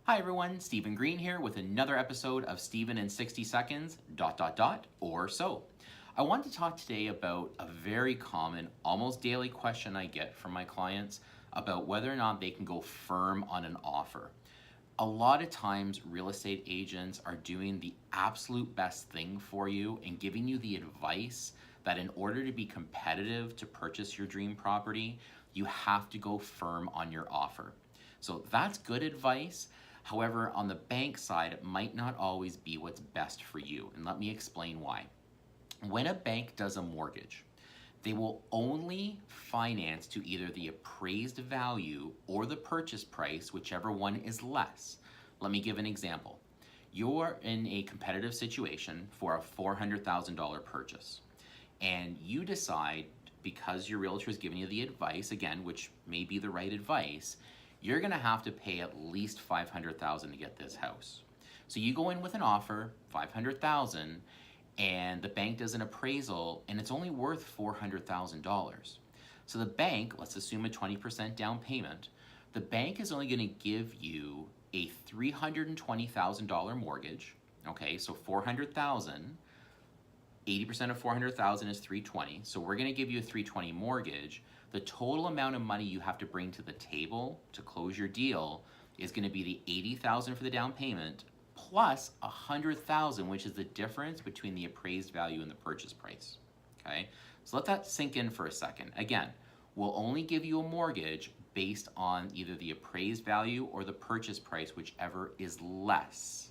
Hi everyone, Stephen Green here with another episode of Stephen in 60 Seconds, ... or so. I want to talk today about a very common, almost daily question I get from my clients about whether or not they can go firm on an offer. A lot of times, real estate agents are doing the absolute best thing for you and giving you the advice that in order to be competitive to purchase your dream property, you have to go firm on your offer. So that's good advice. However, on the bank side, it might not always be what's best for you. And let me explain why. When a bank does a mortgage, they will only finance to either the appraised value or the purchase price, whichever one is less. Let me give an example. You're in a competitive situation for a $400,000 purchase, and you decide, because your realtor is giving you the advice, again, which may be the right advice, you're going to have to pay at least $500,000 to get this house. So you go in with an offer, $500,000, and the bank does an appraisal and it's only worth $400,000. So the bank, let's assume a 20% down payment, the bank is only going to give you a $320,000 mortgage. Okay, so 400,000, 80% of 400,000 is 320. So we're going to give you a 320 mortgage. The total amount of money you have to bring to the table to close your deal is going to be the 80,000 for the down payment plus 100,000, which is the difference between the appraised value and the purchase price. Okay, so let that sink in for a second. Again, we'll only give you a mortgage based on either the appraised value or the purchase price, whichever is less.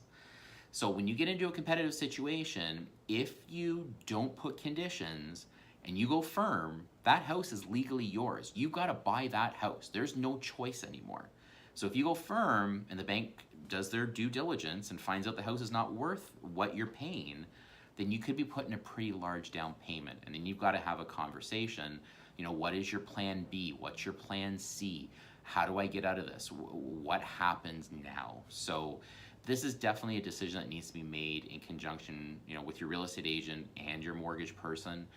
So when you get into a competitive situation, if you don't put conditions and you go firm, that house is legally yours. You've got to buy that house. There's no choice anymore. So if you go firm and the bank does their due diligence and finds out the house is not worth what you're paying, then you could be putting a pretty large down payment. And then you've got to have a conversation. You know, what is your plan B? What's your plan C? How do I get out of this? What happens now? So this is definitely a decision that needs to be made in conjunction, with your real estate agent and your mortgage person.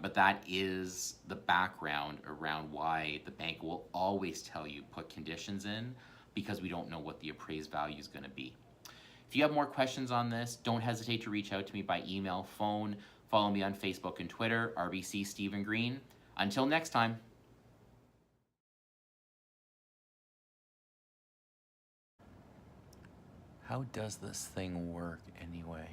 But that is the background around why the bank will always tell you put conditions in, because we don't know what the appraised value is going to be. If you have more questions on this, don't hesitate to reach out to me by email, phone, follow me on Facebook and Twitter, RBC Stephen Green. Until next time. How does this thing work anyway?